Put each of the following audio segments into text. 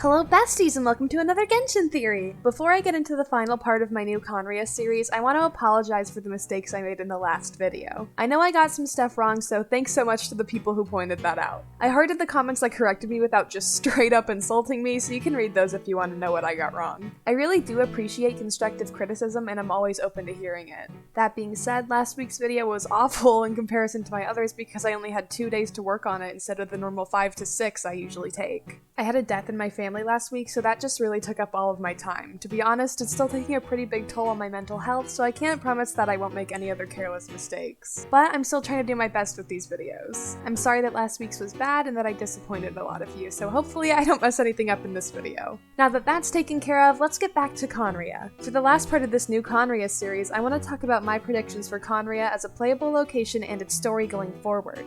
Hello besties and welcome to another Genshin theory! Before I get into the final part of my new Khaenri'ah series, I want to apologize for the mistakes I made in the last video. I know I got some stuff wrong, so thanks so much to the people who pointed that out. I hearted the comments that corrected me without just straight up insulting me, so you can read those if you want to know what I got wrong. I really do appreciate constructive criticism and I'm always open to hearing it. That being said, last week's video was awful in comparison to my others because I only had 2 days to work on it instead of the normal 5 to 6 I usually take. I had a death in my family last week, so that just really took up all of my time. To be honest, it's still taking a pretty big toll on my mental health, so I can't promise that I won't make any other careless mistakes. But I'm still trying to do my best with these videos. I'm sorry that last week's was bad and that I disappointed a lot of you, so hopefully I don't mess anything up in this video. Now that that's taken care of, let's get back to Khaenri'ah. For the last part of this new Khaenri'ah series, I want to talk about my predictions for Khaenri'ah as a playable location and its story going forward.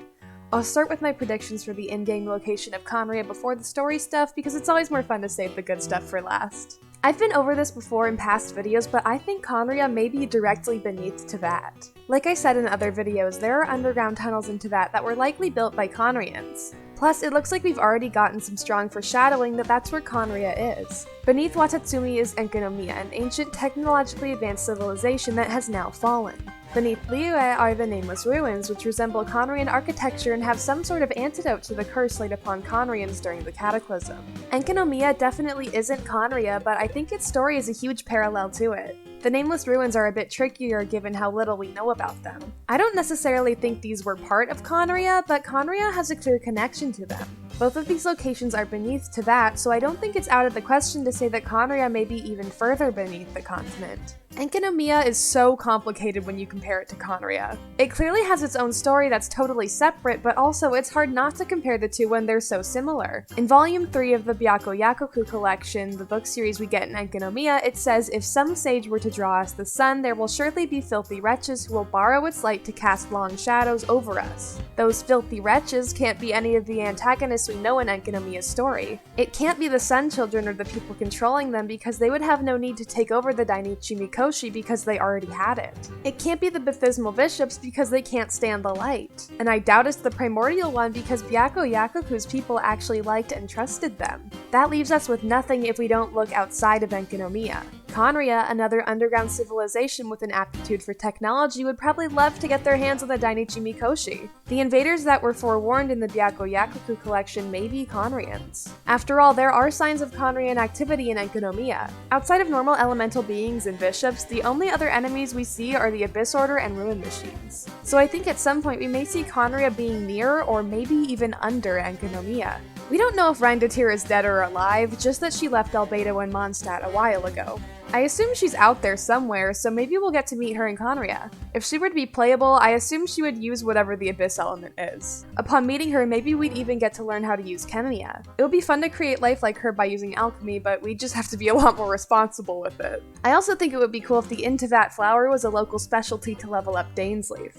I'll start with my predictions for the in-game location of Khaenri'ah before the story stuff because it's always more fun to save the good stuff for last. I've been over this before in past videos, but I think Khaenri'ah may be directly beneath Teyvat. Like I said in other videos, there are underground tunnels in Teyvat that were likely built by Khaenri'ahns. Plus, it looks like we've already gotten some strong foreshadowing that that's where Khaenri'ah is. Beneath Watatsumi is Enkanomiya, an ancient, technologically advanced civilization that has now fallen. Beneath Liyue are the Nameless Ruins, which resemble Khaenri'ah architecture and have some sort of antidote to the curse laid upon Khaenri'ahns during the Cataclysm. Enkanomiya definitely isn't Khaenri'ah, but I think its story is a huge parallel to it. The Nameless Ruins are a bit trickier given how little we know about them. I don't necessarily think these were part of Khaenri'ah, but Khaenri'ah has a clear connection to them. Both of these locations are beneath Teyvat, so I don't think it's out of the question to say that Khaenri'ah may be even further beneath the continent. Enkanomiya is so complicated when you compare it to Khaenri'ah. It clearly has its own story that's totally separate, but also it's hard not to compare the two when they're so similar. In Volume 3 of the Byakuyaku collection, the book series we get in Enkanomiya, it says, "If some sage were to draw us the sun, there will surely be filthy wretches who will borrow its light to cast long shadows over us. Those filthy wretches can't be any of the antagonists we know in Enkanomiya's story. It can't be the Sun Children or the people controlling them because they would have no need to take over the Dainichi Mikoshi because they already had it. It can't be the Baptismal Bishops because they can't stand the light. And I doubt it's the Primordial One because Byakuyaku's people actually liked and trusted them. That leaves us with nothing if we don't look outside of Enkanomiya. Khaenri'ah, another underground civilization with an aptitude for technology, would probably love to get their hands on the Dainichi Mikoshi. The invaders that were forewarned in the Byakuyaku collection may be Khaenri'ahns. After all, there are signs of Khaenri'ah activity in Enkanomiya. Outside of normal elemental beings and bishops, the only other enemies we see are the Abyss Order and Ruin Machines. So I think at some point we may see Khaenri'ah being near or maybe even under Enkanomiya. We don't know if Reindetir is dead or alive, just that she left Albedo and Mondstadt a while ago. I assume she's out there somewhere, so maybe we'll get to meet her in Khaenri'ah. If she were to be playable, I assume she would use whatever the Abyss element is. Upon meeting her, maybe we'd even get to learn how to use Khaenri'ah. It would be fun to create life like her by using alchemy, but we'd just have to be a lot more responsible with it. I also think it would be cool if the In Teyvat flower was a local specialty to level up Dainsleif.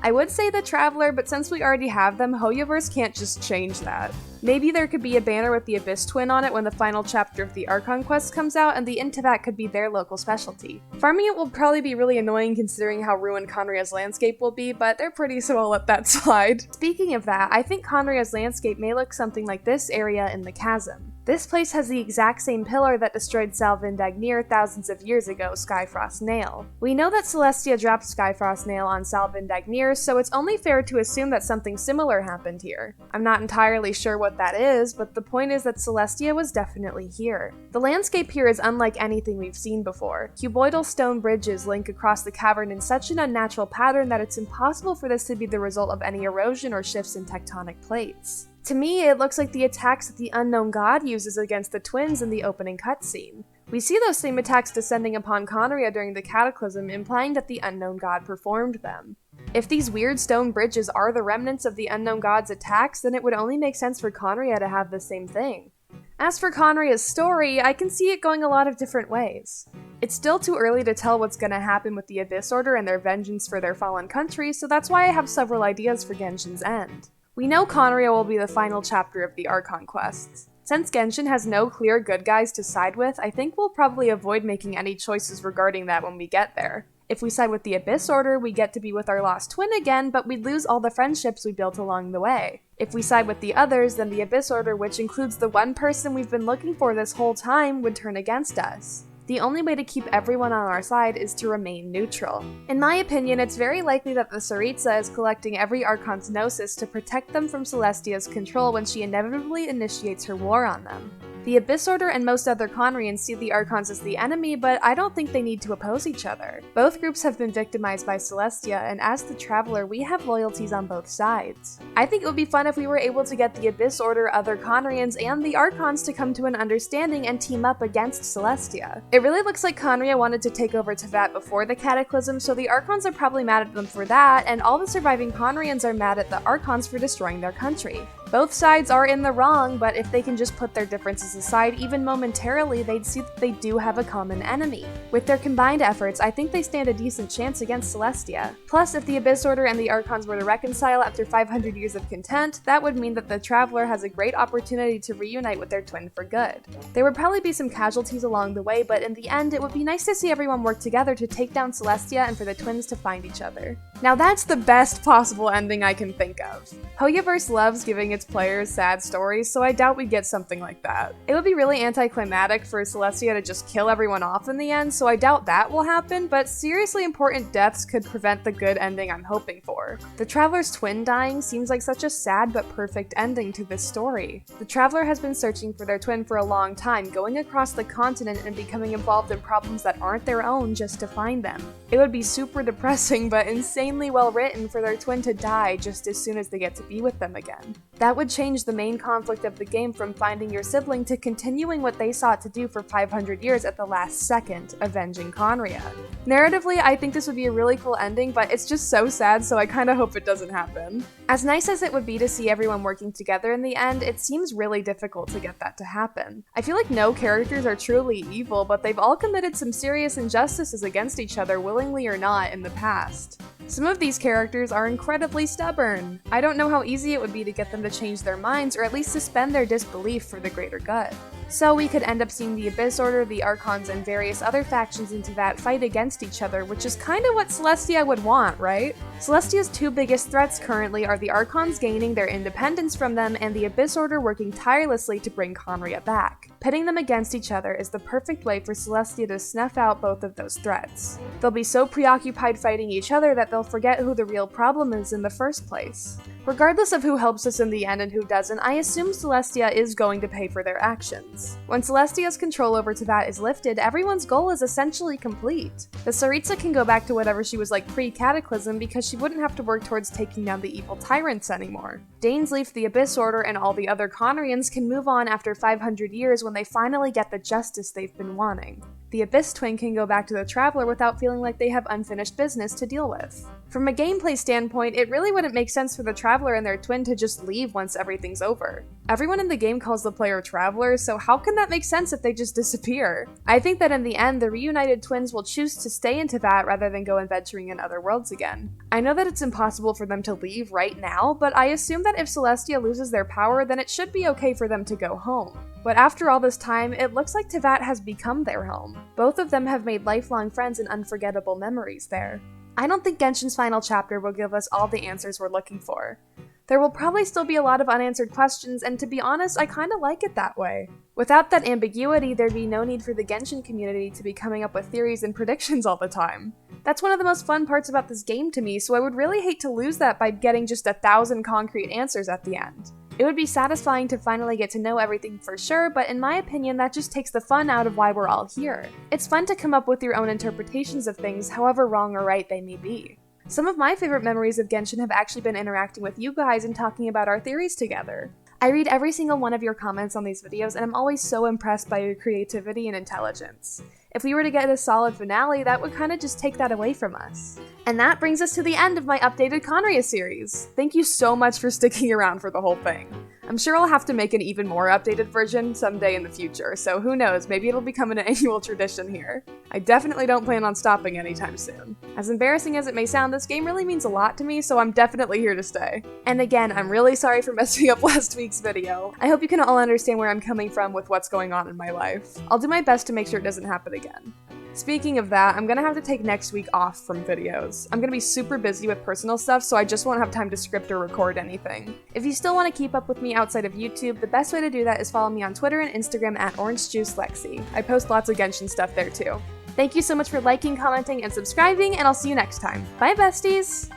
I would say the Traveler, but since we already have them, Hoyoverse can't just change that. Maybe there could be a banner with the Abyss Twin on it when the final chapter of the Archon quest comes out, and the In Teyvat could be their local specialty. Farming it will probably be really annoying considering how ruined Khaenri'ah's landscape will be, but they're pretty, so I'll let that slide. Speaking of that, I think Khaenri'ah's landscape may look something like this area in the Chasm. This place has the exact same pillar that destroyed Salvin Dagnir thousands of years ago, Skyfrost Nail. We know that Celestia dropped Skyfrost Nail on Salvin Dagnir, so it's only fair to assume that something similar happened here. I'm not entirely sure what that is, but the point is that Celestia was definitely here. The landscape here is unlike anything we've seen before. Cuboidal stone bridges link across the cavern in such an unnatural pattern that it's impossible for this to be the result of any erosion or shifts in tectonic plates. To me, it looks like the attacks that the Unknown God uses against the twins in the opening cutscene. We see those same attacks descending upon Khaenri'ah during the Cataclysm, implying that the Unknown God performed them. If these weird stone bridges are the remnants of the Unknown God's attacks, then it would only make sense for Khaenri'ah to have the same thing. As for Khaenri'ah's story, I can see it going a lot of different ways. It's still too early to tell what's gonna happen with the Abyss Order and their vengeance for their fallen country, so that's why I have several ideas for Genshin's end. We know Khaenri'ah will be the final chapter of the Archon quests. Since Genshin has no clear good guys to side with, I think we'll probably avoid making any choices regarding that when we get there. If we side with the Abyss Order, we get to be with our lost twin again, but we'd lose all the friendships we built along the way. If we side with the others, then the Abyss Order, which includes the one person we've been looking for this whole time, would turn against us. The only way to keep everyone on our side is to remain neutral. In my opinion, it's very likely that the Khaenri'ah is collecting every Archon's Gnosis to protect them from Celestia's control when she inevitably initiates her war on them. The Abyss Order and most other Khaenri'ahs see the Archons as the enemy, but I don't think they need to oppose each other. Both groups have been victimized by Celestia, and as the Traveler, we have loyalties on both sides. I think it would be fun if we were able to get the Abyss Order, other Khaenri'ahs, and the Archons to come to an understanding and team up against Celestia. It really looks like Khaenri'ah wanted to take over Teyvat before the Cataclysm, so the Archons are probably mad at them for that, and all the surviving Khaenri'ahs are mad at the Archons for destroying their country. Both sides are in the wrong, but if they can just put their differences aside even momentarily, they'd see that they do have a common enemy. With their combined efforts, I think they stand a decent chance against Celestia. Plus, if the Abyss Order and the Archons were to reconcile after 500 years of content, that would mean that the Traveler has a great opportunity to reunite with their twin for good. There would probably be some casualties along the way, but in the end, it would be nice to see everyone work together to take down Celestia and for the twins to find each other. Now that's the best possible ending I can think of. Hoyoverse loves giving its players sad stories, so I doubt we'd get something like that. It would be really anticlimactic for Celestia to just kill everyone off in the end, so I doubt that will happen, but seriously important deaths could prevent the good ending I'm hoping for. The Traveler's twin dying seems like such a sad but perfect ending to this story. The Traveler has been searching for their twin for a long time, going across the continent and becoming involved in problems that aren't their own just to find them. It would be super depressing but insanely well written for their twin to die just as soon as they get to be with them again. That would change the main conflict of the game from finding your sibling to continuing what they sought to do for 500 years at the last second, avenging Khaenri'ah. Narratively, I think this would be a really cool ending, but it's just so sad, so I kinda hope it doesn't happen. As nice as it would be to see everyone working together in the end, it seems really difficult to get that to happen. I feel like no characters are truly evil, but they've all committed some serious injustices against each other, willingly or not, in the past. Some of these characters are incredibly stubborn. I don't know how easy it would be to get them to change their minds or at least suspend their disbelief for the greater good. So we could end up seeing the Abyss Order, the Archons, and various other factions in Teyvat fight against each other, which is kinda what Celestia would want, right? Celestia's two biggest threats currently are the Archons gaining their independence from them and the Abyss Order working tirelessly to bring Khaenri'ah back. Pitting them against each other is the perfect way for Celestia to snuff out both of those threats. They'll be so preoccupied fighting each other that they'll forget who the real problem is in the first place. Regardless of who helps us in the end and who doesn't, I assume Celestia is going to pay for their actions. When Celestia's control over Teyvat is lifted, everyone's goal is essentially complete. The Khaenri'ah can go back to whatever she was like pre-Cataclysm because she wouldn't have to work towards taking down the evil tyrants anymore. Dainsleif, the Abyss Order, and all the other Khaenri'ahs can move on after 500 years when they finally get the justice they've been wanting. The Abyss Twin can go back to the Traveler without feeling like they have unfinished business to deal with. From a gameplay standpoint, it really wouldn't make sense for the Traveler and their twin to just leave once everything's over. Everyone in the game calls the player Traveler, so how can that make sense if they just disappear? I think that in the end, the reunited twins will choose to stay in Teyvat rather than go adventuring in other worlds again. I know that it's impossible for them to leave right now, but I assume that if Celestia loses their power, then it should be okay for them to go home. But after all this time, it looks like Teyvat has become their home. Both of them have made lifelong friends and unforgettable memories there. I don't think Genshin's final chapter will give us all the answers we're looking for. There will probably still be a lot of unanswered questions, and to be honest, I kinda like it that way. Without that ambiguity, there'd be no need for the Genshin community to be coming up with theories and predictions all the time. That's one of the most fun parts about this game to me, so I would really hate to lose that by getting just 1,000 concrete answers at the end. It would be satisfying to finally get to know everything for sure, but in my opinion, that just takes the fun out of why we're all here. It's fun to come up with your own interpretations of things, however wrong or right they may be. Some of my favorite memories of Genshin have actually been interacting with you guys and talking about our theories together. I read every single one of your comments on these videos, and I'm always so impressed by your creativity and intelligence. If we were to get a solid finale, that would kinda just take that away from us. And that brings us to the end of my updated Khaenri'ah series. Thank you so much for sticking around for the whole thing. I'm sure I'll have to make an even more updated version someday in the future, so who knows, maybe it'll become an annual tradition here. I definitely don't plan on stopping anytime soon. As embarrassing as it may sound, this game really means a lot to me, so I'm definitely here to stay. And again, I'm really sorry for messing up last week's video. I hope you can all understand where I'm coming from with what's going on in my life. I'll do my best to make sure it doesn't happen again. Speaking of that, I'm gonna have to take next week off from videos. I'm gonna be super busy with personal stuff, so I just won't have time to script or record anything. If you still want to keep up with me outside of YouTube, the best way to do that is follow me on Twitter and Instagram at orangejuicelexy. I post lots of Genshin stuff there too. Thank you so much for liking, commenting, and subscribing, and I'll see you next time. Bye, besties!